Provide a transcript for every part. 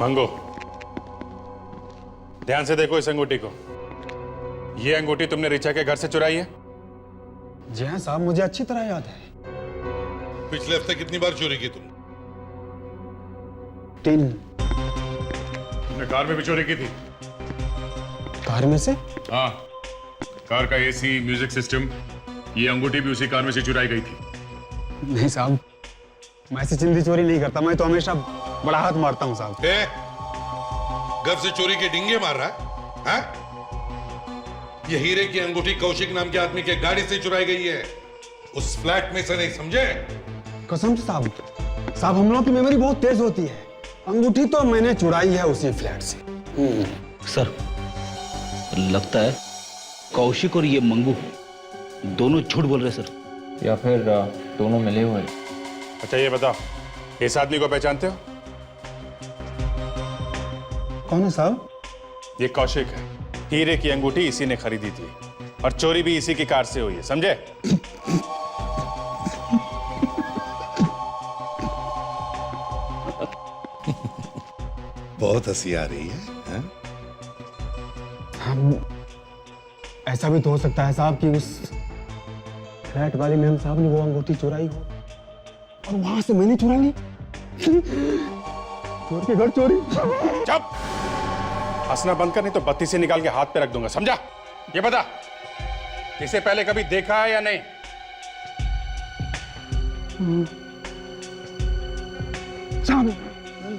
मंगो, ध्यान से देखो इस अंगूठी को। ये अंगूठी तुमने रिचा के घर से चुराई है? जी हाँ साहब, मुझे अच्छी तरह याद है। पिछले हफ्ते कितनी बार चोरी की तुम? 3। तुमने कार में भी चोरी की थी? कार में से? हाँ, कार का एसी, म्यूजिक सिस्टम, ये अंगूठी भी उसी कार में से चुराई गई थी। नहीं साहब, मैं ऐसी चिंदी चोरी नहीं करता। मैं तो हमेशा बड़ा हाथ मारता हूँ साहब। घर से चोरी के डिंगे मार रहा है? ये हीरे की अंगूठी कौशिक नाम के आदमी के गाड़ी से चुराई गई है, उस फ्लैट में से, नहीं समझे? कसम से साहब, हम लोगों की मेमोरी बहुत तेज होती है। अंगूठी तो मैंने चुराई है उसी फ्लैट से। सर, लगता है कौशिक और ये मंगू दोनों झूठ बोल रहे सर। या फिर दोनों मिले हुए। अच्छा ये बताओ, इस आदमी को पहचानते हो? कौन है साहब? ये कौशिक है। हीरे की अंगूठी इसी ने खरीदी थी और चोरी भी इसी की कार से हुई है, समझे? बहुत हंसी आ रही है, हैं? ऐसा भी तो हो सकता है साहब कि उस फ्लैट वाले मेम साहब ने वो अंगूठी चुराई हो और वहां से मैंने चुरा ली। चोर के घर चोरी। चुप! हंसना बंद कर, नहीं तो बत्ती से निकाल के हाथ पे रख दूंगा, समझा? ये बता, इसे पहले कभी देखा है या नहीं? साहब,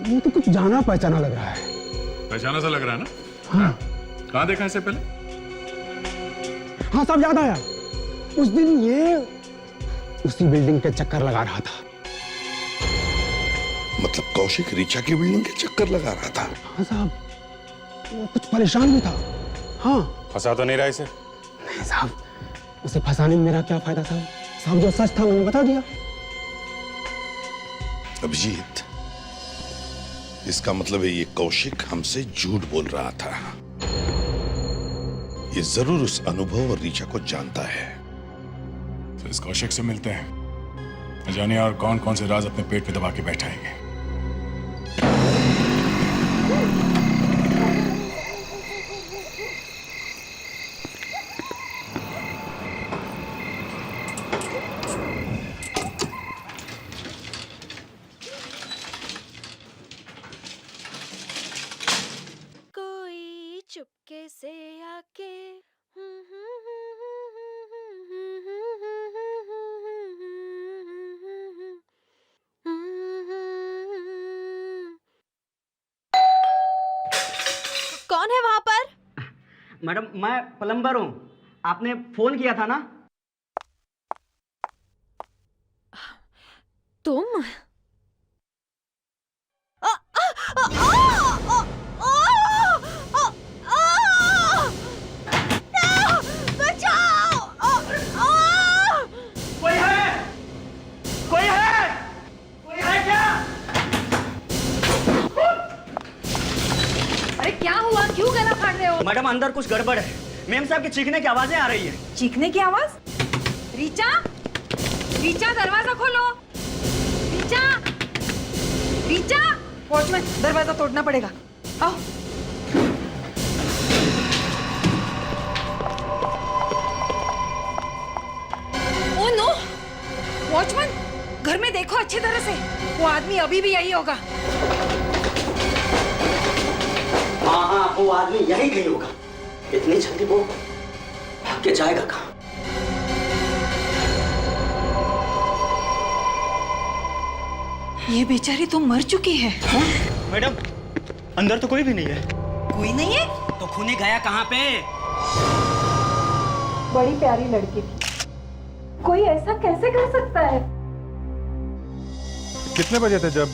ये तो कुछ जाना पहचाना लग रहा है। पहचाना सा लग रहा है ना? हाँ। कहाँ देखा इसे पहले? हाँ साहब, याद आया। उस दिन ये उसी बिल्डिंग के चक्कर लगा रहा था। मतलब कौशिक रिचा की बिल्डिंग के चक्कर लगा रहा था? हाँ साहब, वो कुछ परेशान भी था। हाँ। फंसा तो नहीं रहा इसे? नहीं साहब, उसे फंसाने में मेरा क्या फायदा साहब? साहब जो सच था मैंने बता दिया। अभिजीत, इसका मतलब है ये कौशिक हमसे झूठ बोल रहा था। ये जरूर उस अनुभव और रीचा को जानता है। तो इस कौशिक से मिलते हैं, न जाने और कौन कौन से राज अपने पेट पे दबा के बैठाएंगे। कोई चुपके से आके कौन है वहां पर? मैडम, मैं प्लम्बर हूँ। आपने फोन किया था ना? तुम? कोई है? कोई है? कोई है क्या? अरे क्या हुआ, क्यों गला फाड़ रहे हो? मैडम, अंदर कुछ गड़बड़ है। मेम साहब की चीखने की आवाजें आ रही है। चीखने की आवाज? रीचा, रीचा दरवाजा खोलो। रीचा, रीचा! वॉचमैन, दरवाजा तोड़ना पड़ेगा। आओ। Oh no! वॉचमैन, घर में देखो अच्छी तरह से। वो आदमी अभी भी यही होगा। हाँ, वो आदमी यही कहीं होगा। इतनी जल्दी वो भाग के जाएगा कहाँ? ये बेचारी तो मर चुकी है। मैडम, अंदर तो कोई भी नहीं है। कोई नहीं है? तो खूनी गया कहाँ पे? बड़ी प्यारी लड़की थी, कोई ऐसा कैसे कर सकता है? कितने बजे थे जब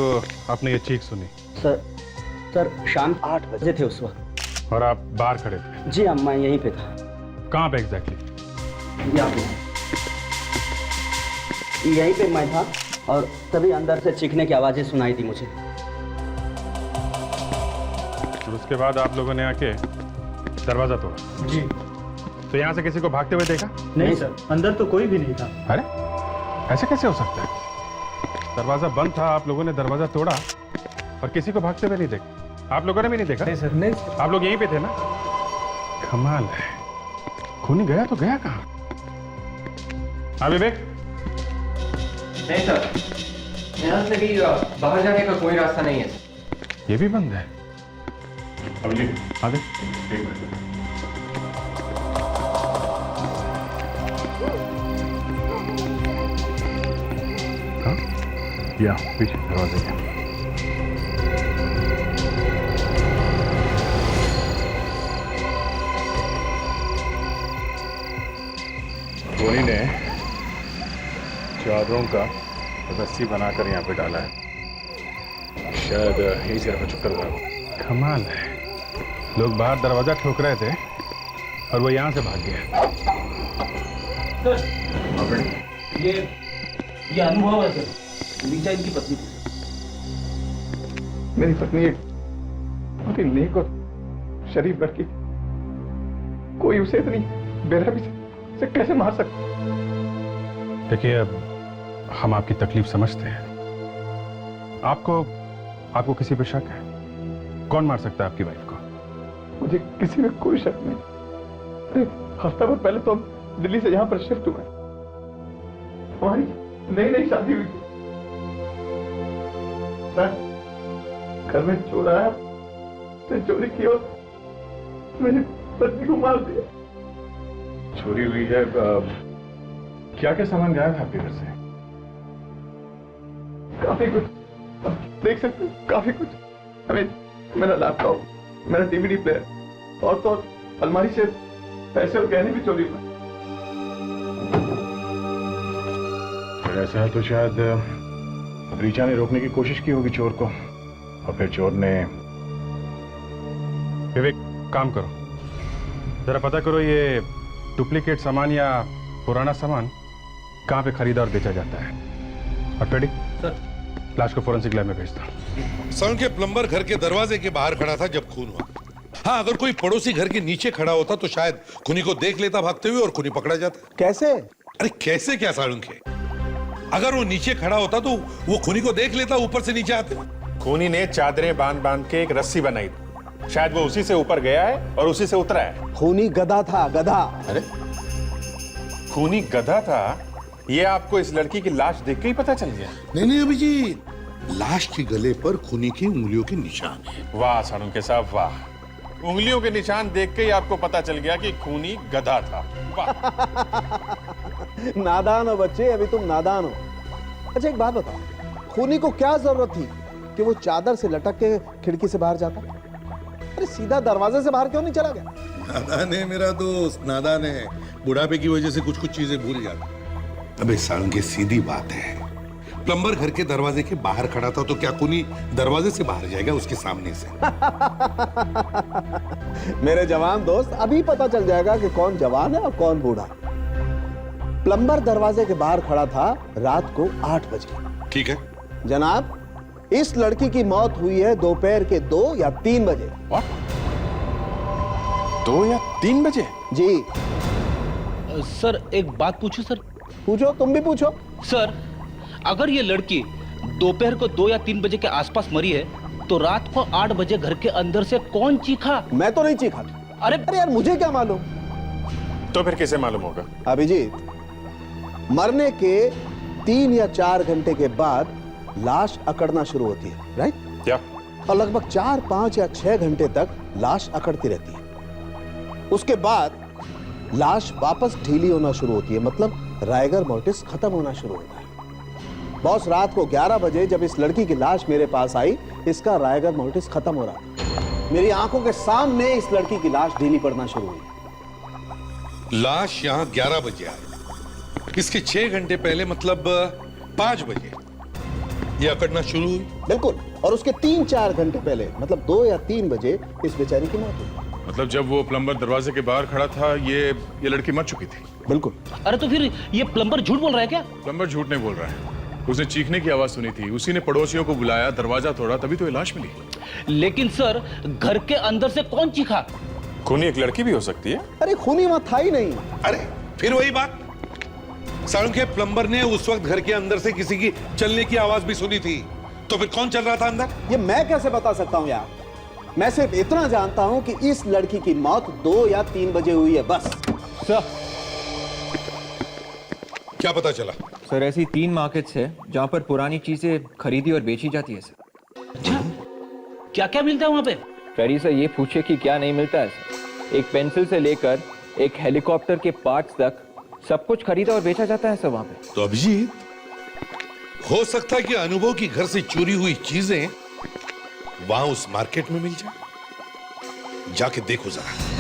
आपने ये चीख सुनी? सर शाम 8 बजे थे उस वक्त। और आप बाहर खड़े थे? जी हाँ, मैं यहीं पे था। कहाँ पे एग्जैक्टली? यहीं पे मैं था और तभी अंदर से चीखने की आवाजें सुनाई दी मुझे। और उसके बाद आप लोगों ने आके दरवाजा तोड़ा? जी। तो यहाँ से किसी को भागते हुए देखा? नहीं सर, अंदर तो कोई भी नहीं था। अरे ऐसे कैसे हो सकता है? दरवाजा बंद था, आप लोगों ने दरवाजा तोड़ा और किसी को भागते हुए नहीं देखा? आप लोगों ने भी नहीं देखा? नहीं सर, नहीं सर। आप लोग यहीं पे थे ना? कमाल है, खूनी गया तो गया कहाँ? हाँ विवेक, नहीं सर, यहाँ से भी बाहर जाने का कोई रास्ता नहीं है। ये भी बंद है। अभिजीत आगे, एक मिनट। हाँ, या पीछे दरवाजे के। धोनी ने चादरों का रस्सी बनाकर यहाँ पे डाला है, शायद यही से रखा चक्कर हुआ। कमाल है, लोग बाहर दरवाजा ठोक रहे थे और वो यहाँ से भाग गया। ये अनुभव है सर, लीजा इनकी पत्नी थी। मेरी पत्नी एक बहुत ही नेक और शरीफ लड़की, कोई उसे इतनी बेरहमी से कैसे मार सकता? देखिए, अब हम आपकी तकलीफ समझते हैं। आपको किसी पे शक है? कौन मार सकता है आपकी वाइफ को? मुझे किसी में कोई शक नहीं। अरे हफ्ता भर पहले तो हम दिल्ली से यहाँ पर शिफ्ट हुए, हमारी नई नई शादी हुई थी। घर में चोर आया, उसने चोरी की और मेरी पत्नी को मार दिया। चोरी हुई है? क्या क्या सामान गायब है आपके घर से? काफी कुछ, आप देख सकते हो, काफी कुछ। हमें मेरा लैपटॉप, मेरा डीवीडी प्लेयर और तो और अलमारी से पैसे और गहने भी चोरी हुए। अगर ऐसा है तो शायद रीचा ने रोकने की कोशिश की होगी चोर को, और फिर चोर ने। विवेक, काम करो, जरा पता करो ये डुप्लीकेट सामान या पुराना सामान कहाँ पे खरीदा और बेचा जाता है। और फ्रेडी सर, लाश को फोरेंसिक लैब में भेजता। साउंड के प्लम्बर घर के दरवाजे के बाहर खड़ा था जब खून हुआ। हाँ, अगर कोई पड़ोसी घर के नीचे खड़ा होता तो शायद खूनी को देख लेता भागते हुए और खूनी पकड़ा जाता। कैसे? अरे कैसे क्या साळुंखे, अगर वो नीचे खड़ा होता तो वो खूनी को देख लेता, ऊपर से नीचे आते। खूनी ने चादरें बांध बांध के एक रस्सी बनाई, शायद वो उसी से ऊपर गया है और उसी से उतरा है। खूनी गधा था, गधा। अरे खूनी गधा था, ये आपको इस लड़की की लाश देख के ही पता चल गया? नहीं अभिजीत, लाश के गले पर खूनी की उंगलियों के निशान है। वाह साळुंखे साहब, वाह, उंगलियों के निशान देख के ही आपको पता चल गया कि खूनी गधा था। वाह। नादान हो बच्चे, अभी तुम नादान हो। अच्छा एक बात बताओ, खूनी को क्या जरूरत थी कि वो चादर से लटक के खिड़की से बाहर जाता? अरे सीधा दरवाजे से बाहर क्यों नहीं चला गया? नादान है मेरा दोस्त, नादान है। बुढ़ापे की वजह से कुछ कुछ चीजें भूल जाता। अबे साळुंखे, सीधी बात है, प्लम्बर घर के दरवाजे के बाहर खड़ा था तो क्या खूनी दरवाजे से बाहर जाएगा उसके सामने से? मेरे जवान दोस्त, अभी पता चल जाएगा कि कौन जवान है और कौन बूढ़ा। प्लम्बर दरवाजे के बाहर खड़ा था रात को 8 बजे। ठीक है जनाब, इस लड़की की मौत हुई है दोपहर के 2 या 3 बजे। 2 या 3 बजे? जी। सर एक बात पूछूं सर? पूछो, तुम भी पूछो। सर, अगर ये लड़की दोपहर को 2 या 3 बजे के आसपास मरी है तो रात को 8 बजे घर के अंदर से कौन चीखा? मैं तो नहीं चीखा। अरे यार, मुझे क्या मालूम? तो फिर किसे मालूम होगा? अभिजीत, मरने के 3 या 4 घंटे के बाद लाश अकड़ना शुरू होती है, राइट? क्या? और लगभग 4, 5 या 6 घंटे तक लाश अकड़ती रहती है। उसके बाद लाश वापस ढीली होना शुरू होती है, मतलब राइगर मोर्टिस खत्म होना शुरू होता है। बॉस, रात को 11 बजे जब इस लड़की की लाश मेरे पास आई, इसका राइगर मोर्टिस खत्म हो रहा था। मेरी आंखों के सामने इस लड़की की लाश ढीली पड़ना शुरू हुई। लाश यहाँ 11 बजे आई, इसके 6 घंटे पहले मतलब 5 बजे ये अकड़ना शुरू हुई। बिल्कुल, और उसके 3-4 घंटे पहले मतलब 2 या 3 बजे इस बेचारी की मौत हुई। मतलब जब वो प्लम्बर दरवाजे के बाहर खड़ा था ये लड़की मर चुकी थी? बिल्कुल। अरे तो फिर ये प्लम्बर झूठ बोल रहा है क्या? प्लम्बर झूठ नहीं बोल रहा है, उसने चीखने की आवाज सुनी थी, उसी ने पड़ोसियों को बुलाया, दरवाजा तोड़ा, तभी तो ये लाश मिली। लेकिन सर, घर के अंदर से कौन चीखा? खूनी एक लड़की भी हो सकती है। अरे खूनी वहां था ही नहीं। अरे फिर वही बात, साळुंखे, प्लम्बर ने उस वक्त घर के अंदर से किसी की चलने की आवाज भी सुनी थी, तो फिर कौन चल रहा था अंदर? ये मैं कैसे बता सकता हूं यार? मैं सिर्फ इतना जानता हूं कि इस लड़की की मौत 2 या 3 बजे हुई है, बस। सर क्या पता चला? सर ऐसी 3 मार्केट्स है जहाँ पर पुरानी चीजें खरीदी और बेची जाती है सर। अच्छा, क्या क्या मिलता है वहाँ पे? फेरी सर ये पूछे कि क्या नहीं मिलता है सर। एक पेंसिल से लेकर एक हेलीकॉप्टर के पार्ट्स तक सब कुछ खरीदा और बेचा जाता है सर वहाँ पे। तो अभिजीत, हो सकता है कि अनुभव की घर से चोरी हुई चीजें वहां उस मार्केट में मिल जाए। जाके देखो जरा।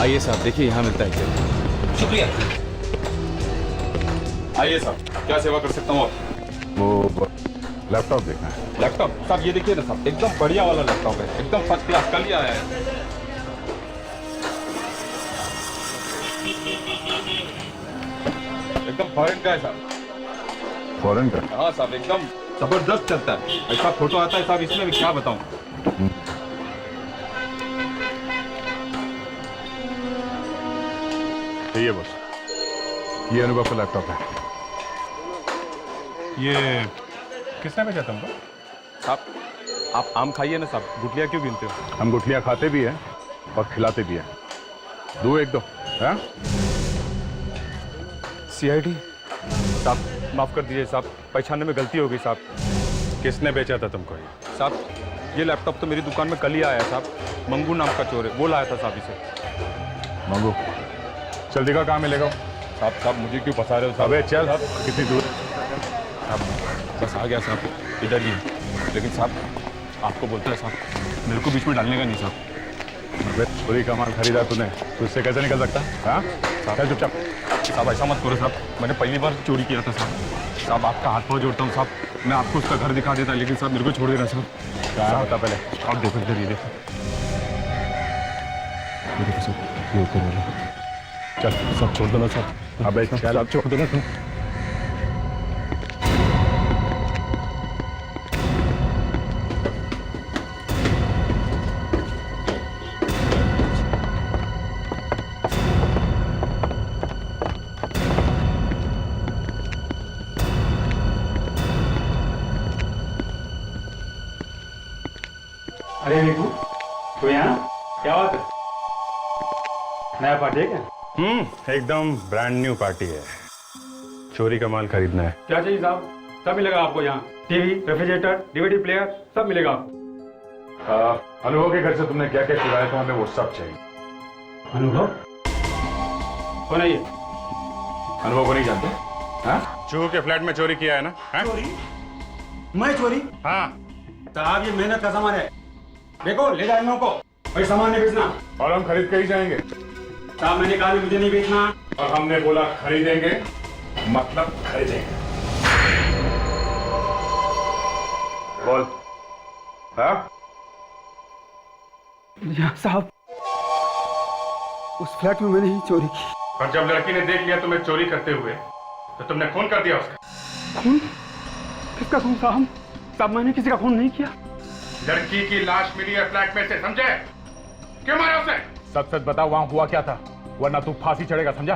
आइए साहब, देखिए यहाँ मिलता है क्या। शुक्रिया। आइए साहब, क्या सेवा कर सकता हूँ आप? वो लैपटॉप देखना है। लैपटॉप साहब, ये देखिए ना साहब, एकदम बढ़िया वाला लैपटॉप है, एकदम फर्स्ट क्लास, कल ही आया है। एकदम फॉरेन का है साहब। फॉरेन का? हाँ साहब, एकदम जबरदस्त चलता है। ऐसा फोटो आता है साहब इसमें भी, क्या बताऊं। ये बस, ये अनुभव का लैपटॉप है। ये किसने भेजा तुमको? साहब आप आम खाइए ना साहब, गुठलियाँ क्यों गिनते हो? हम गुठलियाँ खाते भी हैं और खिलाते भी हैं। दो एक दो, हाँ? CID साहब, माफ कर दीजिए साहब, पहचानने में गलती हो गई साहब। किसने बेचा था तुमको ये? साहब ये लैपटॉप तो मेरी दुकान में कल ही आया साहब। मंगू नाम का चोर है, वो लाया था साहब इसे। मंगू, चल दिखा कहाँ मिलेगा? साहब मुझे क्यों फंसा रहे हो साहब? अबे चल, कितनी दूर? साहब बस आ गया साहब, इधर ही। लेकिन साहब आपको बोलता है साहब, मेरे को बीच में डालने का नहीं साहब। अबे चोरी का माल खरीदा तूने, तो उससे कैसे निकल सकता? हाँ, चल चुपचाप। साहब ऐसा मत करो साहब, मैंने पहली बार चोरी किया था साहब। साहब आपका हाथ पाँव जोड़ता हूँ साहब, मैं आपको उसका घर दिखा देता, लेकिन साहब मेरे को छोड़ देना साहब। क्या होता पहले? आप देखो इधर, ये देखो। ये देखो साहब, ये ऊपर वाला। चल सब छोड़ दो ना साहब। अबे चल, आप छोड़ दो ना तुम। अरे निकू, तो यहाँ क्या बात है? नया पार्टी है क्या? एकदम ब्रांड न्यू पार्टी है। चोरी का माल खरीदना है। क्या चाहिए साहब? सब मिलेगा आपको यहाँ। टीवी, रेफ्रिजरेटर, DVD प्लेयर, सब मिलेगा आपको। अनुभव के घर से तुमने क्या क्या चुराया था, हमें वो सब चाहिए। अनुभव कौन है ये? अनुभव को नहीं जानते? हाँ? चूहू के फ्लैट में चोरी किया है ना? हाँ? चोरी? मैं चोरी? हाँ। साहब ये मेहनत का सामान है, देखो ले जाए को भाई, सामान नहीं बेचना। और हम खरीद के ही जाएंगे। साहब मैंने कहा मुझे नहीं बेचना। और हमने बोला खरीदेंगे, मतलब खरीदेंगे। बोल। हाँ? यहाँ साहब उस फ्लैट में मैंने ही चोरी की। और जब लड़की ने देख लिया तुम्हें चोरी करते हुए, तो तुमने खून कर दिया उसका। खून? किसका खून साहब? साहब मैंने किसी का खून नहीं किया। लड़की की लाश मिली है फ्लैट में से, समझे? क्यों मारा उसे? सच सच बताओ, वहां हुआ क्या था, वरना तू फांसी चढ़ेगा, समझा?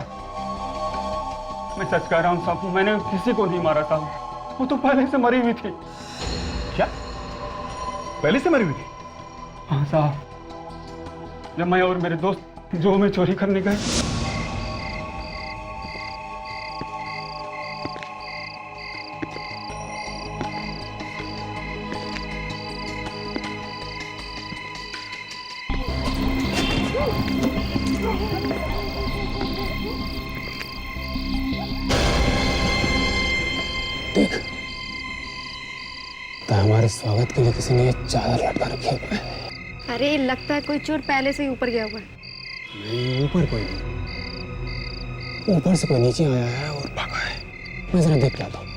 मैं सच कह रहा हूँ साहब, मैंने किसी को नहीं मारा साहब, वो तो पहले से मरी हुई थी। क्या? पहले से मरी हुई थी? हाँ साहब, जब मैं और मेरे दोस्त जो में चोरी करने गए, देख, तो हमारे स्वागत के लिए किसी ने ये चादर लटका रखी है। अरे लगता है कोई चोर पहले से ही ऊपर गया हुआ है। नहीं, ऊपर कोई नहीं, ऊपर से कोई नीचे आया है और भागा है। मैं जरा देख के आता हूँ।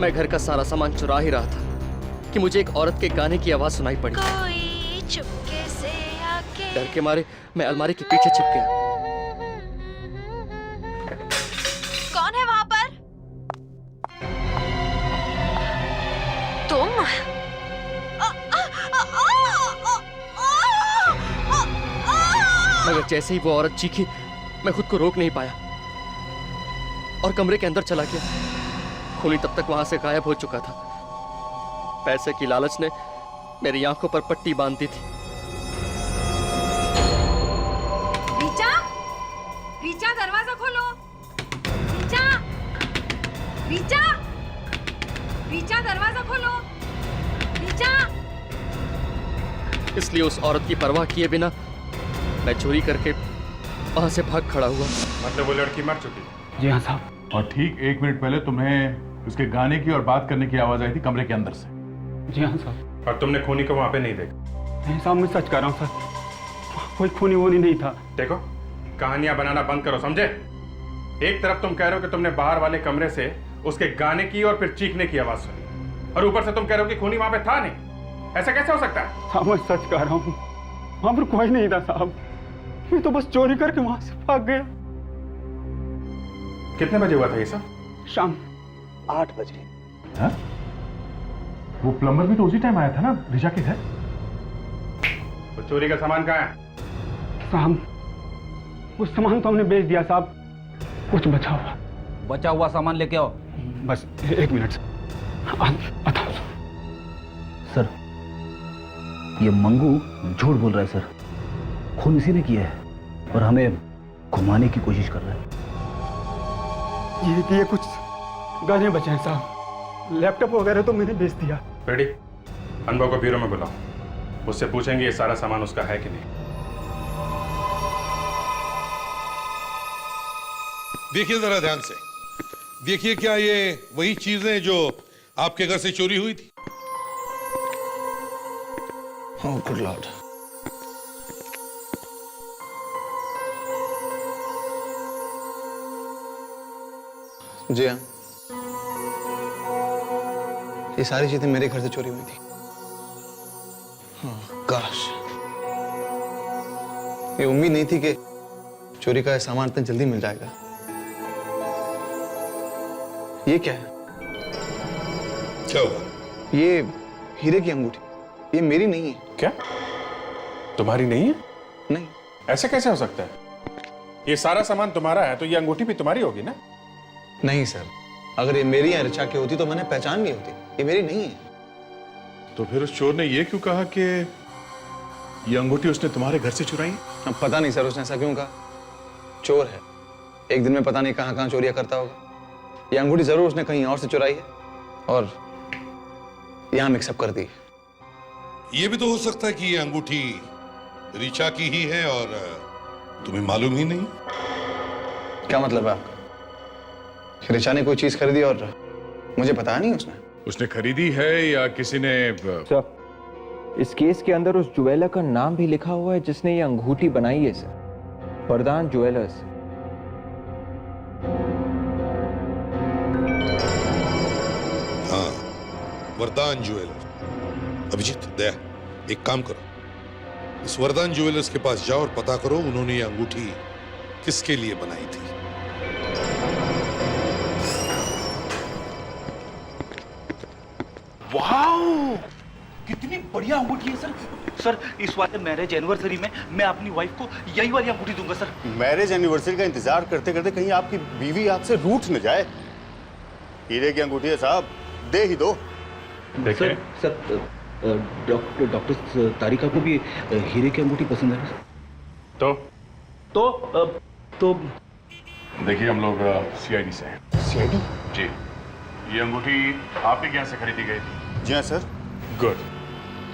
मैं घर का सारा सामान चुरा ही रहा था कि मुझे एक औरत के गाने की आवाज सुनाई पड़ी। कोई चुपके से आके डर के मारे मैं अलमारी के पीछे छिप गया। कौन है वहां पर? तुम? मगर जैसे ही वो औरत चीखी मैं खुद को रोक नहीं पाया और कमरे के अंदर चला गया। खूनी तब तक वहां से गायब हो चुका था। पैसे की लालच ने मेरी आंखों पर पट्टी बांध दी थी। रीचा, रीचा दरवाजा खोलो। रीचा, रीचा, रीचा दरवाजा खोलो। रीचा। इसलिए उस औरत की परवाह किए बिना मैं चोरी करके वहां से भाग खड़ा हुआ। मतलब वो लड़की मर चुकी? जी हाँ साहब। और ठीक 1 मिनट पहले तुम्हें उसके गाने की और बात करने की आवाज आई थी कमरे के अंदर से। जी हाँ साहब। और तुमने खूनी को वहां पे नहीं देखा? नहीं साहब, मैं सच कह रहा हूँ सर, कोई खूनी वूनी नहीं था। देखो, कहानियां बनाना बंद करो, समझे? एक तरफ तुम कह रहे हो कि तुमने बाहर वाले कमरे से उसके गाने की और फिर चीखने की आवाज सुनी, और ऊपर से तुम कह रहे हो कि खूनी वहां पे था नहीं। ऐसा कैसे हो सकता है? साहब मैं सच कह रहा हूँ, वहां पर कोई नहीं था साहब। मैं तो बस चोरी करके वहां से भाग गया। कितने बजे हुआ था ये सब? शाम 8 बजे। हाँ? वो प्लम्बर भी तो उसी टाइम आया था ना ऋचा के घर? वो चोरी का सामान कहाँ है? साहब उस सामान तो हमने बेच दिया साहब, कुछ बचा हुआ सामान लेके आओ। बस 1 मिनट आता हूँ। सर, ये मंगू झूठ बोल रहा है सर। खून इसी ने किया है और हमें घुमाने की कोशिश कर रहा है। ये कुछ गाने बचे हैं साहब, लैपटॉप वगैरह तो मैंने बेच दिया। रेडी, अनुभव को ब्यूरो में बुलाओ, उससे पूछेंगे ये सारा सामान उसका है कि नहीं। देखिए जरा ध्यान से, देखिए क्या ये वही चीजें जो आपके घर से चोरी हुई थी? Oh good Lord. जी हाँ, ये सारी चीजें मेरे घर से चोरी हुई थी। हाँ, काश ये उम्मीद नहीं थी कि चोरी का सामान इतना जल्दी मिल जाएगा। ये क्या है? क्या हुआ? ये हीरे की अंगूठी, ये मेरी नहीं है। क्या तुम्हारी नहीं है? नहीं। ऐसे कैसे हो सकता है? ये सारा सामान तुम्हारा है तो ये अंगूठी भी तुम्हारी होगी ना? नहीं सर, अगर ये मेरी या ऋचा की होती तो मैंने पहचान ली होती। ये मेरी नहीं है। तो फिर उस चोर ने ये क्यों कहा कि ये अंगूठी उसने तुम्हारे घर से चुराई? अब पता नहीं सर, उसने ऐसा क्यों कहा। चोर है, एक दिन में पता नहीं कहां कहां चोरियां करता होगा। ये अंगूठी जरूर उसने कहीं और से चुराई है और यहां मिक्सअप कर दी। ये भी तो हो सकता है कि ये अंगूठी ऋचा की ही है और तुम्हें मालूम ही नहीं। क्या मतलब है आपका? ऋचा ने कोई चीज खरीदी और मुझे बताया नहीं उसने? उसने खरीदी है या किसी ने? सर, इस केस के अंदर उस ज्वेलर का नाम भी लिखा हुआ है जिसने ये अंगूठी बनाई है सर, वरदान ज्वेलर्स। हाँ, वरदान ज्वेलर्स। अभिजीत, दया, एक काम करो, इस वरदान ज्वेलर्स के पास जाओ और पता करो उन्होंने ये अंगूठी किसके लिए बनाई थी। वाओ, कितनी बढ़िया अंगूठी है सर। सर, इस वाले मैरिज एनिवर्सरी में मैं अपनी वाइफ को यही वाली अंगूठी दूंगा सर। मैरिज एनिवर्सरी का इंतजार करते करते कहीं आपकी बीवी आपसे रूठ न जाए। हीरे की अंगूठी है साहब, दे ही दो। सर, डॉक्टर तारिका को भी हीरे की अंगूठी पसंद है। तो देखिए हम लोग सीआईडी से हैं। सीआईडी? जी। ये अंगूठी आपके यहाँ से खरीदी गई थी? जी हाँ सर। गुड।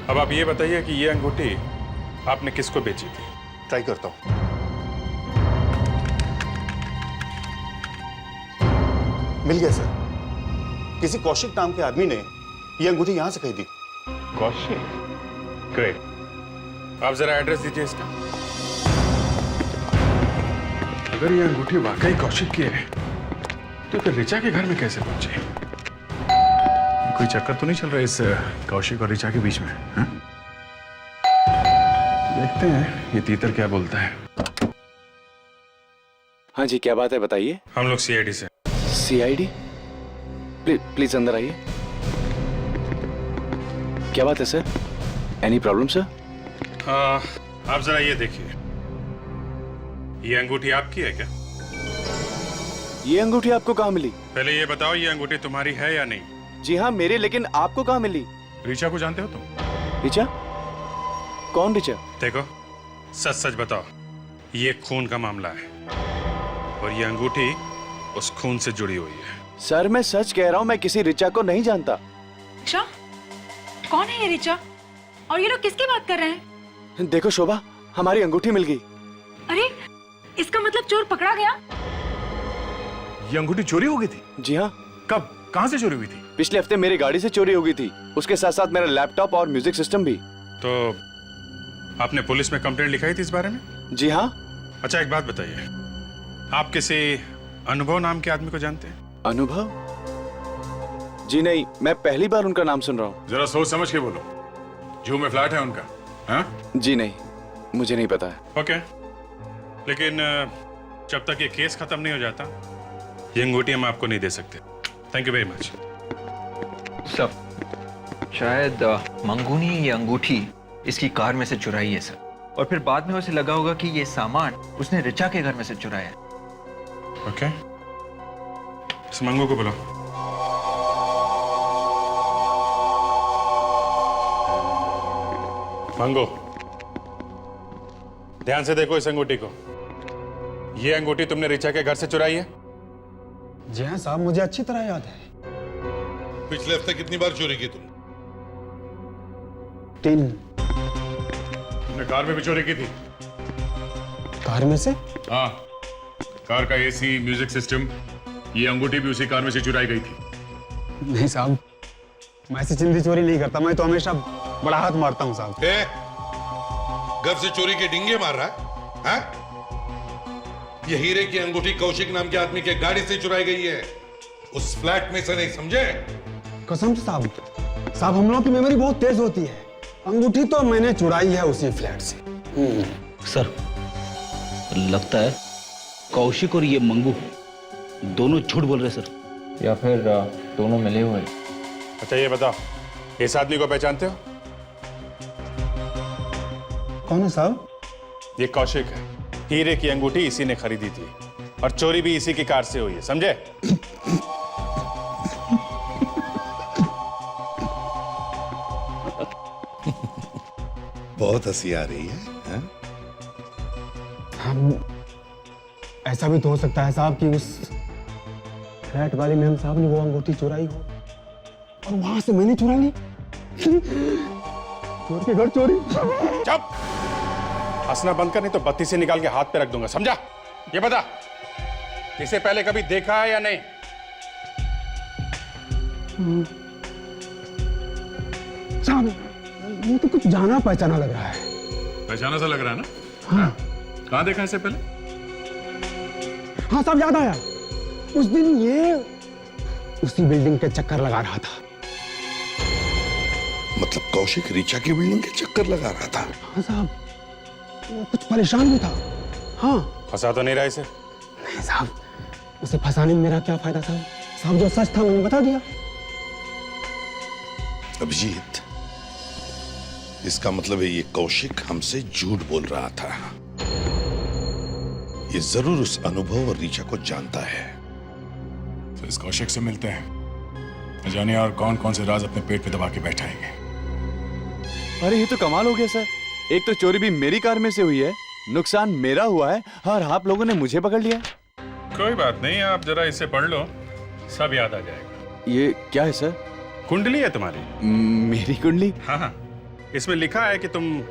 अब आप ये बताइए कि ये अंगूठी आपने किसको बेची थी? ट्राई करता हूँ। मिल गया सर। किसी कौशिक नाम के आदमी ने ये अंगूठी यहाँ से खरीदी। कौशिक? ग्रेट। आप जरा एड्रेस दीजिए इसका। अगर ये अंगूठी वाकई कौशिक की है तो फिर ऋचा के घर में कैसे पहुंची? कोई चक्कर तो नहीं चल रहा इस कौशिक और ऋचा के बीच में? हा? देखते हैं ये तीतर क्या बोलता है। हाँ जी, क्या बात है बताइए। हम लोग सीआईडी से। सीआईडी? प्लीज अंदर आइए। क्या बात है सर? Any problem sir? आप जरा ये देखिए, ये अंगूठी आपकी है क्या? ये अंगूठी आपको कहाँ मिली? पहले ये बताओ, ये अंगूठी तुम्हारी है या नहीं? जी हाँ मेरे, लेकिन आपको कहाँ मिली? ऋचा को जानते हो तुम? ऋचा? कौन ऋचा? देखो सच सच बताओ, ये खून का मामला है और ये अंगूठी उस खून से जुड़ी हुई है। सर मैं सच कह रहा हूँ, मैं किसी ऋचा को नहीं जानता। ऋचा? कौन है ये ऋचा? और ये लोग किसकी बात कर रहे हैं? देखो शोभा, हमारी अंगूठी मिल गई। अरे इसका मतलब चोर पकड़ा गया? ये अंगूठी चोरी हो गई थी? जी हाँ। कब, कहाँ से चोरी हुई थी? पिछले हफ्ते मेरी गाड़ी से चोरी हो गई थी, उसके साथ साथ मेरा लैपटॉप और म्यूजिक सिस्टम भी। तो आपने पुलिस में कंप्लेंट लिखाई थी इस बारे में? जी हाँ। अच्छा एक बात बताइए, आप किसी अनुभव नाम के आदमी को जानते हैं? अनुभव? जी नहीं, मैं पहली बार उनका नाम सुन रहा हूँ। जरा सोच समझ के बोलो, जू में फ्लैट है उनका? हाँ? जी नहीं, मुझे नहीं पता है। ओके, लेकिन जब तक ये केस खत्म नहीं हो जाता ये अंगूठी हम आपको नहीं दे सकते। Thank you very much. Sir, शायद मंगू ने ये अंगूठी इसकी कार में से चुराई है सर, और फिर बाद में उसे लगा होगा कि ये सामान उसने ऋचा के घर में से चुराया है। ओके, इस मंगू को बुलाओ। मंगू, ध्यान से देखो इस अंगूठी को। ये अंगूठी तुमने ऋचा के घर से चुराई है? जी हाँ साहब, मुझे अच्छी तरह याद है। पिछले हफ्ते कितनी बार चोरी की तुम? 3। तुमने कार में भी चोरी की थी? कार में से? हाँ, कार का एसी, म्यूजिक सिस्टम, ये अंगूठी भी उसी कार में से चुराई गई थी। नहीं साहब, मैं ऐसी चिंदी चोरी नहीं करता, मैं तो हमेशा बड़ा हाथ मारता हूँ साहब। घर से चोरी के डिंगे मार रहा है? हाँ? ये हीरे की अंगूठी कौशिक नाम के आदमी के गाड़ी से चुराई गई है, उस फ्लैट में से, नहीं समझे? कसम से साहब, साहब हम लोग की मेमोरी बहुत तेज होती है। अंगूठी तो मैंने चुराई है उसी फ्लैट से। सर, लगता है कौशिक और ये मंगू दोनों झूठ बोल रहे सर। या फिर दोनों मिले हुए। अच्छा ये बताओ, इस आदमी को पहचानते हो? कौन है साहब? ये कौशिक है। हीरे की अंगूठी इसी ने खरीदी थी और चोरी भी इसी की कार से हुई है, समझे? बहुत हंसी आ रही है, हाँ? हम ऐसा भी तो हो सकता है साहब कि उस फ्लैट वाले मेम साहब ने वो अंगूठी चुराई हो और वहां से मैंने चुरा ली। चोर के घर चोरी। चुप! हंसना बंद कर, नहीं तो बत्ती से निकाल के हाथ पे रख दूंगा, समझा? ये बता, इसे पहले कभी देखा है या नहीं? साहब ये तो कुछ जाना पहचाना लग रहा है। पहचाना सा लग रहा है ना? हाँ। कहाँ देखा इसे पहले? हाँ साहब, याद आया, उस दिन ये उसी बिल्डिंग के चक्कर लगा रहा था। मतलब कौशिक ऋचा की बिल्डिंग के चक्कर लगा रहा था? हाँ साहब, वो कुछ परेशान भी था। हाँ। फंसा तो नहीं रहा इसे? नहीं साहब, उसे फंसाने में मेरा क्या फायदा साहब? साहब जो सच था मैंने बता दिया। अभिजीत, इसका मतलब है ये कौशिक हमसे झूठ बोल रहा था। ये जरूर उस अनुभव और ऋचा को जानता है। तो इस कौशिक से मिलते हैं, जाने और कौन कौन से राज अपने पेट पे दबा के बैठाएंगे। अरे ये तो कमाल हो गया सर, एक तो चोरी भी मेरी कार में से हुई है, नुकसान मेरा हुआ है और आप लोगों ने मुझे पकड़ लिया। कोई बात नहीं, आप जरा इसे पढ़ लो, सब याद आ जाएगा। ये क्या है सर? कुंडली है तुम्हारी। मेरी कुंडली? हाँ हाँ, इसमें लिखा है कि तुम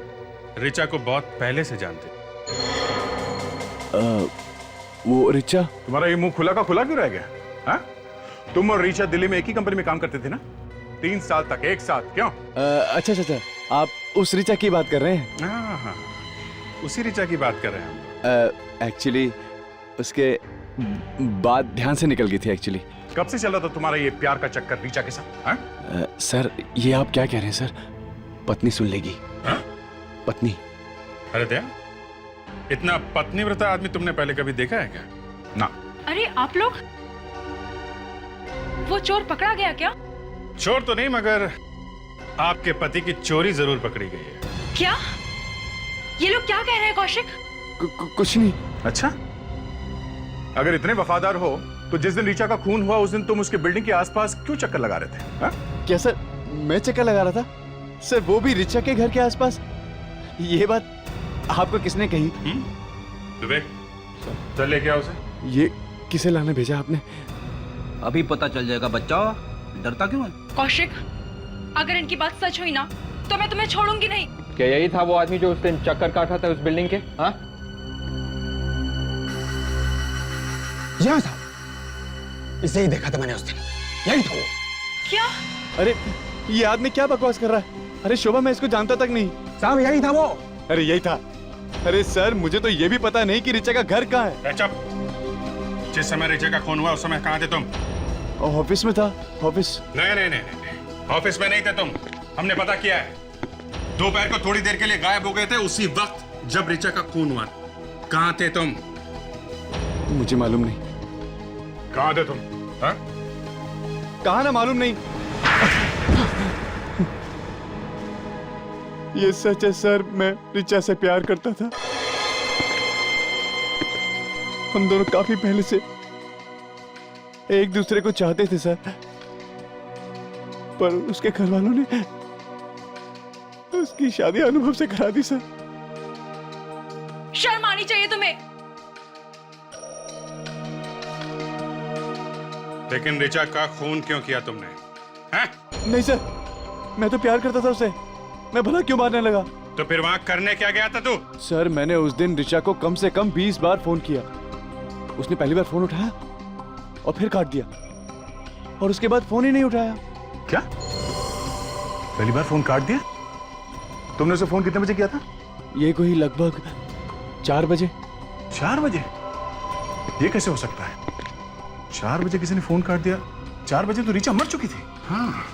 रिचा को बहुत पहले से जानते। वो रिचा? तुम्हारा ये मुंह खुला का खुला क्यों रह गया? हाँ? तुम और रिचा दिल्ली में एक ही कंपनी में काम करते थे ना, 3 साल तक एक साथ, क्यों? अच्छा अच्छा अच्छा, आप उस रिचा की बात कर रहे हैं? हाँ हाँ, उसी रिचा की बात कर रहे हैं। एक्चुअली उसके बात ध्यान से निकल गई थी एक्चुअली। कब से चला था तुम्हारा ये प्यार का चक्कर रिचा के साथ? हाँ? सर ये आप क्या कह रहे हैं सर? पत्नी सुन लेगी। हाँ? पत्नी? अरे दया, इतना पत्नीव्रता आदमी तुमने पहले कभी देखा है क्या? ना। अरे आप लोग, वो चोर पकड़ा गया क्या? चोर तो नहीं, मगर आपके पति की चोरी जरूर पकड़ी गई है। क्या? ये लोग क्या कह रहे हैं कौशिक? कुछ नहीं। अच्छा, अगर इतने वफादार हो तो जिस दिन रिचा का खून हुआ उस दिन तुम उसके बिल्डिंग के आसपास क्यों चक्कर लगा रहे थे? हा? क्या सर मैं चक्कर लगा रहा था? सर वो भी रिचा के घर के आसपास? ये बात आपको किसने कही? विवेक, चल लेके आओ उसे। ये किसे लाने भेजा आपने? अभी पता चल जाएगा बच्चा, डरता क्यों है? कौशिक, अगर इनकी बात सच हुई ना तो मैं तुम्हें छोड़ूंगी नहीं। क्या यही था वो आदमी जो उस दिन चक्कर काटा था उस बिल्डिंग के? हाँ? यहाँ था, इसे ही देखा था मैंने उस दिन, यही था वो। क्या? अरे ये आदमी क्या बकवास कर रहा है? अरे शोभा, मैं इसको जानता तक नहीं। साहब यही था वो। अरे यही था? अरे सर मुझे तो ये भी पता नहीं कि रिचा का घर कहाँ है। चुप। जिस समय रिचा का खून हुआ उस समय कहाँ थे तुम? ऑफिस में था। ऑफिस? नहीं, ऑफिस में नहीं थे तुम, हमने पता किया है। दोपहर को थोड़ी देर के लिए गायब हो गए थे, उसी वक्त जब रिचा का खून हुआ। कहाँ थे तुम? मुझे मालूम नहीं। कहाँ थे तुम? हाँ? कहाँ ना मालूम नहीं। ये सच है सर, मैं रिचा से प्यार करता था। हम दोनों काफी पहले से एक दूसरे को चाहते थे सर, पर उसके घर वालों ने उसकी शादी अनुभव से करा दी सर। शर्म आनी चाहिए तुम्हें। लेकिन रिचा का खून क्यों किया तुमने? हैं? नहीं सर, मैं तो प्यार करता था उसे, मैं भला क्यों मारने लगा? तो फिर वहां करने क्या गया था तू? सर मैंने उस दिन रिचा को कम से कम 20 बार फोन किया। उसने पहली बार फोन उठाया और फिर काट दिया, और उसके बाद फोन ही नहीं उठाया। क्या? पहली बार फोन काट दिया? तुमने उसे फोन कितने बजे किया था? ये कोई लगभग 4 बजे। 4 बजे? ये कैसे हो सकता है? 4 बजे किसी ने फोन काट दिया? 4 बजे तो रिचा मर चुकी थी। हाँ,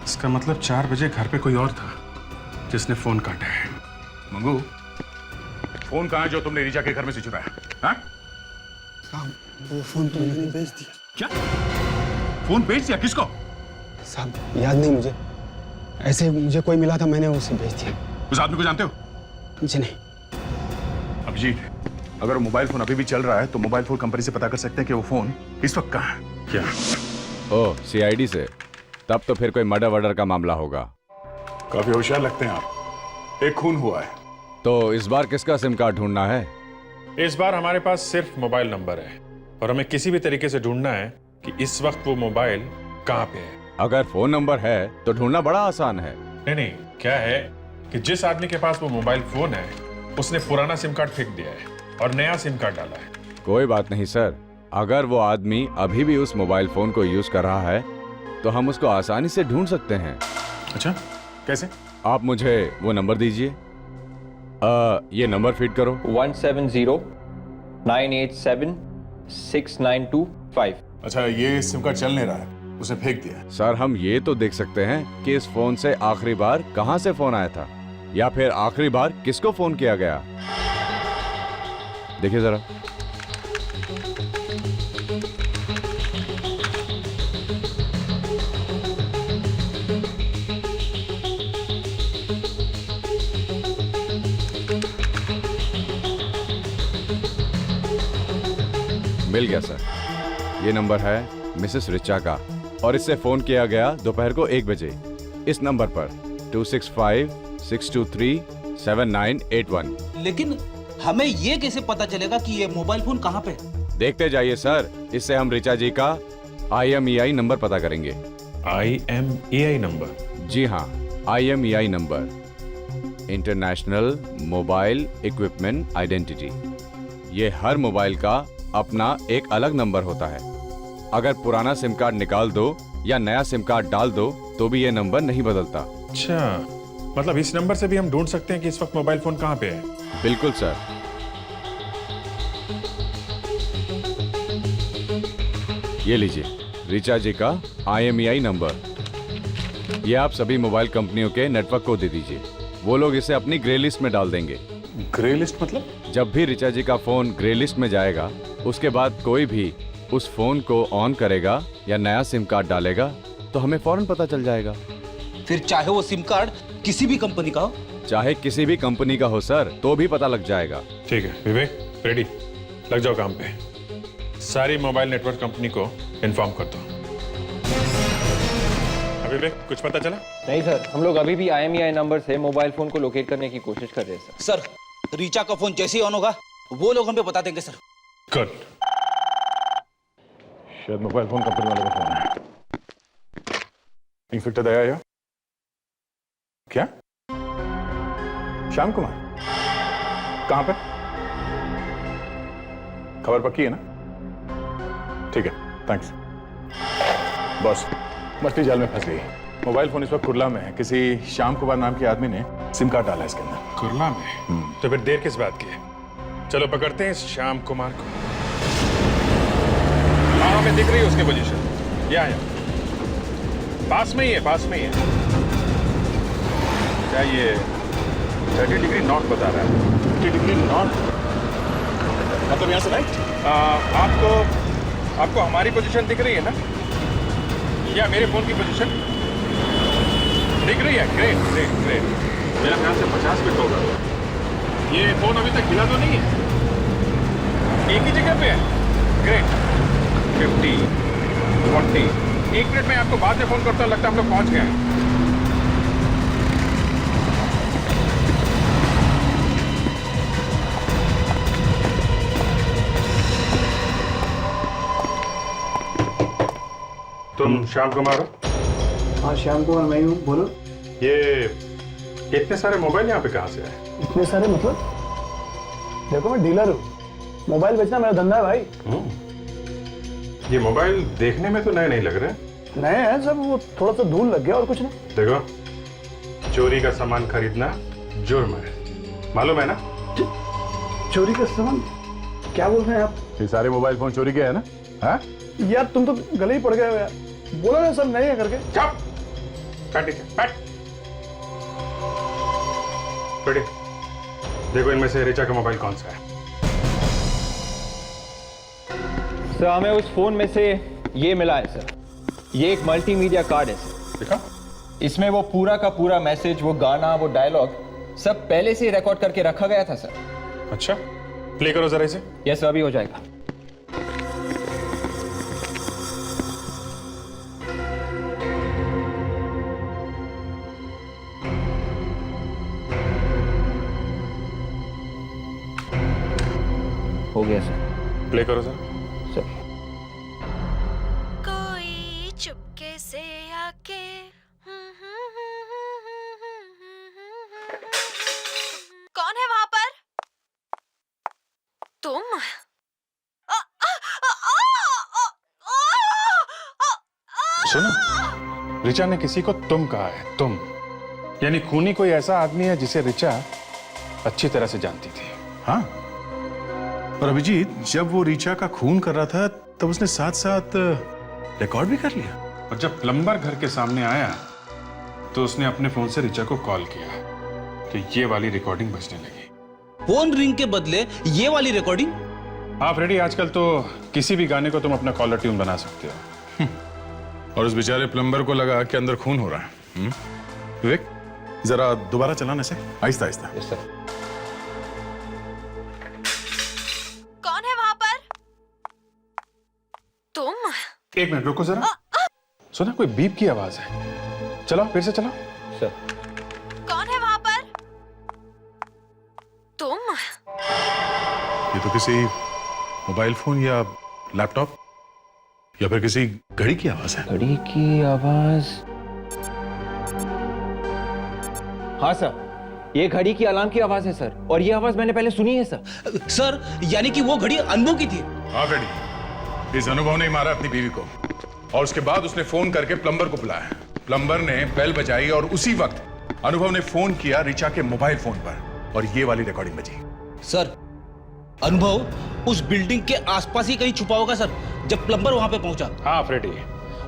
इसका मतलब 4 बजे घर पे कोई और था जिसने फोन काटा है। मंगू, फोन कहाँ है जो तुमने रिचा के घर में से चुराया? हाँ? साहब वो फोन तो मैंने बेच दिया। क्या? फोन बेच दिया? किसको? साहब याद नहीं मुझे, ऐसे मुझे कोई मिला था, मैंने उसे बेच दिया। उस आदमी को जानते हो? जी नहीं। अभिजीत, अगर मोबाइल फोन अभी भी चल रहा है तो मोबाइल फोन कंपनी से पता कर सकते हैं कि वो फोन इस वक्त कहाँ है। क्या? ओह, सीआईडी से? तब तो फिर कोई मर्डर वर्डर का मामला होगा। काफी होशियार लगते हैं आप। एक खून हुआ है। तो इस बार किसका सिम कार्ड ढूंढना है? इस बार हमारे पास सिर्फ मोबाइल नंबर है और हमें किसी भी तरीके से ढूंढना है कि इस वक्त वो मोबाइल कहाँ पे है। अगर फोन नंबर है तो ढूंढना बड़ा आसान है। नहीं, क्या है कि जिस आदमी के पास वो मोबाइल फोन है उसने पुराना सिम कार्ड फेंक दिया है और नया सिम कार्ड डाला है। कोई बात नहीं सर, अगर वो आदमी अभी भी उस मोबाइल फोन को यूज कर रहा है तो हम उसको आसानी से ढूंढ सकते हैं। अच्छा, कैसे? आप मुझे वो नंबर दीजिए। ये नंबर फीड करो। 170-987-6925। अच्छा, ये सिम कार्ड चल नहीं रहा है, उसे फेंक दिया। सर हम ये तो देख सकते हैं कि इस फोन से आखिरी बार कहां से फोन आया था, या फिर आखिरी बार किसको फोन किया गया। देखिए जरा। मिल गया सर, ये नंबर है मिसेस रिचा का और इससे फोन किया गया दोपहर को 1 बजे इस नंबर पर 265-623-7981। लेकिन हमें ये कैसे पता चलेगा कि ये मोबाइल फोन कहाँ पे है? देखते जाइए सर, इससे हम ऋचा जी का IMEI नंबर पता करेंगे। IMEI number? जी हाँ, IMEI number, international mobile equipment identity. ये हर मोबाइल का अपना एक अलग नंबर होता है। अगर पुराना सिम कार्ड निकाल दो या नया सिम कार्ड डाल दो तो भी ये नंबर नहीं बदलता। अच्छा, मतलब इस नंबर से भी हम ढूंढ सकते हैं कि इस वक्त मोबाइल फोन कहाँ पे है? बिल्कुल सर। ये लीजिए ऋचा जी का IMEI नंबर। ये आप सभी मोबाइल कंपनियों के नेटवर्क को दे दीजिए, वो लोग इसे अपनी ग्रे लिस्ट में डाल देंगे। ग्रे लिस्ट मतलब? जब भी ऋचा जी का फोन ग्रे लिस्ट में जाएगा, उसके बाद कोई भी उस फोन को ऑन करेगा या नया सिम कार्ड डालेगा तो हमें फौरन पता चल जाएगा। फिर चाहे वो सिम कार्ड किसी भी कंपनी का हो? चाहे किसी भी कंपनी का हो सर, तो भी पता लग जाएगा। ठीक है विवेक, रेडी, लग जाओ काम पे। सारी मोबाइल नेटवर्क कंपनी को इन्फॉर्म कर दो। विवेक, कुछ पता चला? नहीं सर, हम लोग अभी भी IMEI नंबर से मोबाइल फोन को लोकेट करने की कोशिश कर रहे हैं सर। सर, ऋचा का फोन जैसे ही ऑन होगा वो लोग हमें बता देंगे सर। गुड। शायद मोबाइल फोन कंपनी वाले का फोन है। इंस्पेक्टर दया आया? क्या? श्याम कुमार? कहां पे? खबर पक्की है ना? ठीक है, थैंक्स। बॉस, मछली जाल में फंस गई। मोबाइल फोन इस वक्त कुर्ला में है। किसी श्याम कुमार नाम के आदमी ने सिम कार्ड डाला है इसके अंदर। कुर्ला में? तो फिर देर किस बात की है? चलो पकड़ते हैं इस श्याम कुमार को। हाँ, हमें दिख रही है उसकी पोजीशन। यहाँ पास में ही है, पास में ही है। क्या ये 30 डिग्री नॉर्थ बता रहा है? 50 डिग्री नॉर्थ मतलब यहाँ से राइट? आपको हमारी पोजीशन दिख रही है ना, या मेरे फोन की पोजीशन दिख रही है? Great great great. मेरा ख्याल से 50 मिनट होगा। ये फोन अभी तक हिला तो नहीं है? एक ही जगह पे है? ग्रेट। 50, 40। 1 मिनट में आपको बाद में फोन करता हूँ, लगता है हम लोग पहुंच गए हैं। तुम श्याम कुमार हो? हाँ श्याम कुमार मैं हूँ, बोलो। ये इतने सारे मोबाइल यहाँ पे कहाँ से आए? इतने सारे मतलब? देखो मैं डीलर हूँ, मोबाइल बेचना मेरा धंधा है भाई। ये मोबाइल देखने में तो नए नहीं लग रहे। नए हैं सब, वो थोड़ा सा धूल लग गया और कुछ नहीं। देखो, चोरी का सामान खरीदना जुर्म है, मालूम है ना? चोरी का सामान? क्या बोल रहे हैं आप? ये सारे मोबाइल फोन चोरी के है ना? हाँ? यार तुम तो गले ही पड़ गए हो यार, बोला ना सब नए हैं करके। चुप! बैठ। बैठिए। देखो इनमें से ऋचा का मोबाइल कौन सा है? सर, हमें उस फोन में से ये मिला है सर। ये एक मल्टीमीडिया कार्ड है सर। देखा? इसमें वो पूरा का पूरा मैसेज, वो गाना, वो डायलॉग सब पहले से ही रिकॉर्ड करके रखा गया था सर। अच्छा, प्ले करो जरा इसे। यस सर, अभी हो जाएगा। हो गया सर। प्ले करो सर। सर, कोई चुपके से आके कौन है वहां पर? तुम? सुनो, ऋचा ने किसी को तुम कहा है, तुम। यानी खूनी कोई ऐसा आदमी है जिसे ऋचा अच्छी तरह से जानती थी। हाँ, और अभिजीत जब वो ऋचा का खून कर रहा था तब उसने साथ साथ रिकॉर्ड भी कर लिया। और जब प्लम्बर घर के सामने आया तो उसने अपने फोन से ऋचा को कॉल किया तो ये वाली रिकॉर्डिंग बजने लगी। फोन रिंग के बदले ये वाली रिकॉर्डिंग? हाँ फ्रेडी, आजकल तो किसी भी गाने को तुम अपना कॉलर ट्यून बना सकते हो। और उस बेचारे प्लम्बर को लगा कि अंदर खून हो रहा है। विवेक, जरा दोबारा चलाने से, आहिस्ता आहिस्ता। Yes sir. कौन है वहां पर? तुम? 1 मिनट रुको जरा। सुना, कोई बीप की आवाज है। चलो फिर से चलो। सर, कौन है वहां पर? तुम? ये तो किसी मोबाइल फोन या लैपटॉप या फिर किसी घड़ी की आवाज है? घड़ी की आवाज। हाँ सर, ये घड़ी की अलार्म की आवाज है सर, और ये आवाज मैंने पहले सुनी है सर। सर यानी कि वो घड़ी अनुभव की थी? हाँ फ्रेडी, इस अनुभव ने मारा अपनी बीवी को और उसके बाद उसने फोन करके प्लम्बर को बुलाया। प्लम्बर ने बेल बजाई और उसी वक्त अनुभव ने फोन किया रिचा के मोबाइल फोन पर और ये वाली रिकॉर्डिंग बजी। सर अनुभव उस बिल्डिंग के आसपास ही कहीं छुपा होगा सर, जब प्लम्बर वहां पे पहुंचा। हाँ फ्रेडी,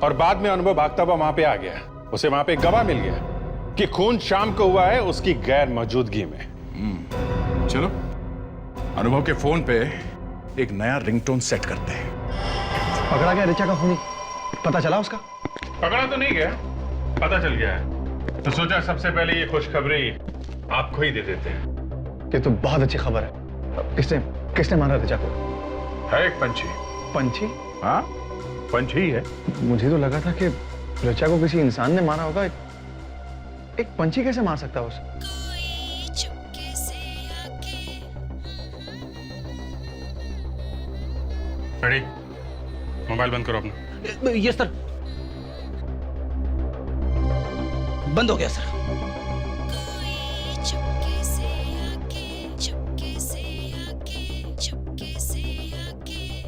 और बाद में अनुभव भागता हुआ वहां पे आ गया। उसे वहां पे गवाह मिल गया कि खून शाम को हुआ है उसकी गैर मौजूदगी में। चलो अनुभव के फोन पे एक नया रिंगटोन सेट करते हैं। पकड़ा गया रिचा का खूनी? पता चला उसका? पकड़ा तो नहीं गया, पता चल गया है। तो सोचा सबसे पहले ये खुशखबरी आपको ही दे देते हैं। ये तो बहुत अच्छी खबर है। किसने मारा रिचा को? है एक पंछी। पंछी? हाँ पंछी ही है। मुझे तो लगा था कि रिचा को किसी इंसान ने मारा होगा। एक पंछी कैसे मार सकता है उसे? रेडी, मोबाइल बंद करो अपना। Yes sir. बंद हो गया सर।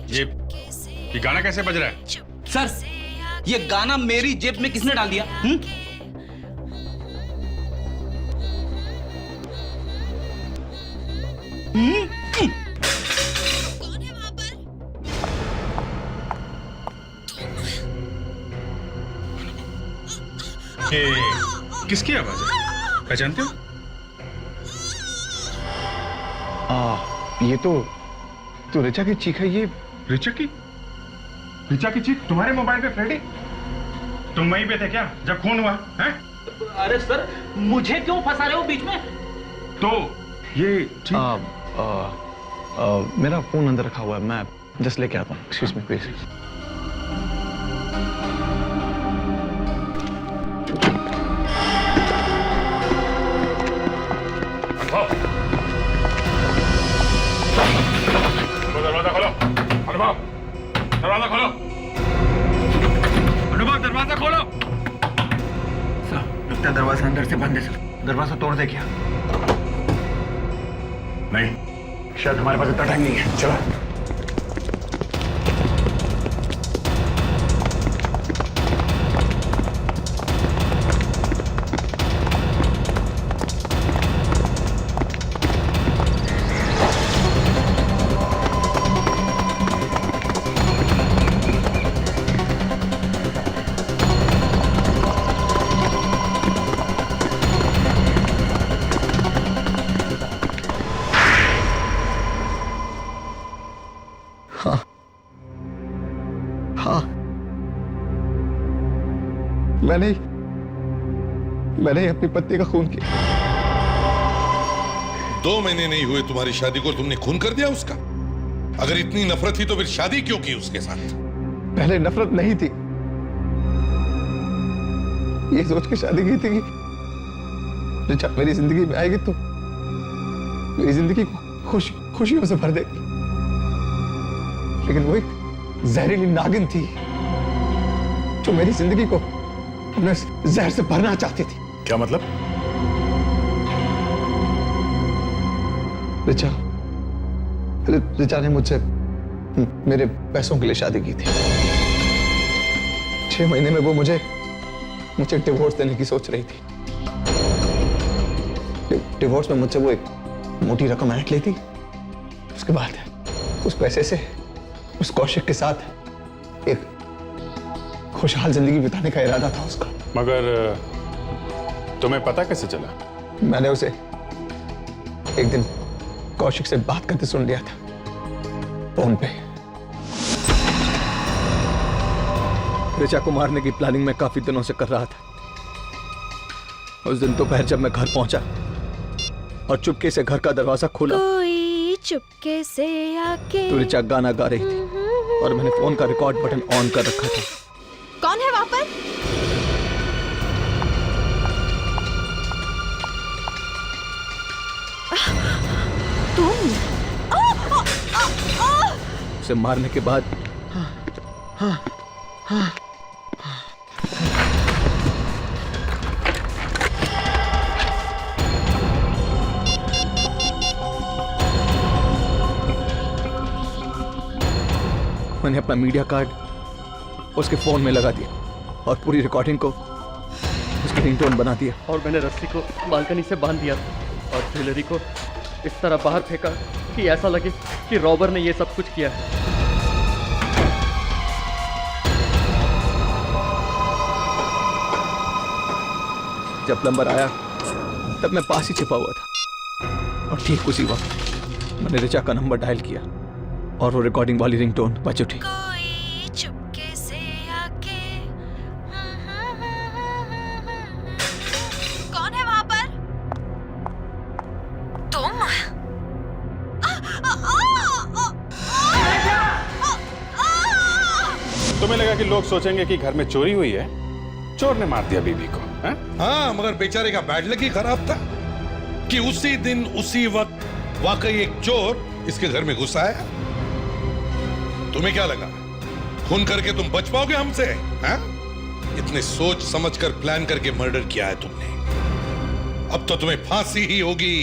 ये गाना कैसे बज रहा है? सर ये गाना मेरी जेब में किसने डाल दिया? ये किसकी आवाज है, पहचानते हो? ये तो रिचा की चीख है। ये रिचा की चीख तुम्हारे मोबाइल पे फ्रेडी? तुम वहीं पे थे क्या जब खून हुआ है? अरे सर मुझे क्यों फंसा रहे हो बीच में? तो ये मेरा फोन अंदर रखा हुआ है, मैं जस्ट लेके आता हूँ। Excuse me please. दरवाजा खोलो अनुभव, दरवाजा खोलो अनुभव, दरवाजा खोलो। सर लगता है दरवाजा अंदर से बंद है सर, दरवाजा तोड़ दे क्या? नहीं, शायद हमारे पास इतना टाइम नहीं है। चलो मैंने अपनी पत्नी का खून किया। 2 महीने नहीं हुए तुम्हारी शादी को, तुमने खून कर दिया उसका? अगर इतनी नफरत थी तो फिर शादी क्यों की उसके साथ? पहले नफरत नहीं थी, ये सोच के शादी की थी कि रिचा मेरी जिंदगी में आएगी तो मेरी जिंदगी को खुशियों से भर देगी। लेकिन वो एक जहरीली नागिन थी जो मेरी जिंदगी को अपने जहर से भरना चाहती थी। क्या मतलब? रिचा ने मुझसे मेरे पैसों के लिए शादी की थी। 6 महीने में वो मुझे डिवोर्स देने की सोच रही थी। डिवोर्स में मुझसे वो एक मोटी रकम ऐंठ लेती, उसके बाद उस पैसे से उस कौशिक के साथ एक खुशहाल जिंदगी बिताने का इरादा था उसका। मगर तुम्हें पता कैसे चला? मैंने उसे एक दिन कौशिक से बात करते सुन लिया था फोन पे। रिचा को मारने की प्लानिंग मैं काफी दिनों से कर रहा था। उस दिन दोपहर जब मैं घर पहुंचा और चुपके से घर का दरवाजा खोला, कोई चुपके से आके तो रिचा गाना गा रही थी और मैंने फोन का रिकॉर्ड बटन ऑन कर रखा था। कौन है वहां पर? तुम? उसे मारने के बाद मैंने अपना मीडिया कार्ड उसके फोन में लगा दिया और पूरी रिकॉर्डिंग को उसकी रिंगटोन बना दिया। और मैंने रस्सी को बालकनी से बांध दिया और ज्वेलरी को इस तरह बाहर फेंका कि ऐसा लगे कि रॉबर ने ये सब कुछ किया है। जब प्लम्बर आया तब मैं पास ही छिपा हुआ था और ठीक उसी वक्त मैंने ऋचा का नंबर डायल किया और वो रिकॉर्डिंग वाली रिंगटोन बज उठी। चुपके से आके कौन है वहां पर? तुम? तुम्हें लगा कि लोग सोचेंगे कि घर में चोरी हुई है, चोर ने मार दिया बीबी को? हाँ, मगर बेचारे का बैड लक ही खराब था कि उसी दिन उसी वक्त वाकई एक चोर इसके घर में घुस आया। तुम्हें क्या लगा खून करके तुम बच पाओगे हमसे? हाँ? इतने सोच समझकर प्लान करके मर्डर किया है तुमने। अब तो तुम्हें फांसी ही होगी।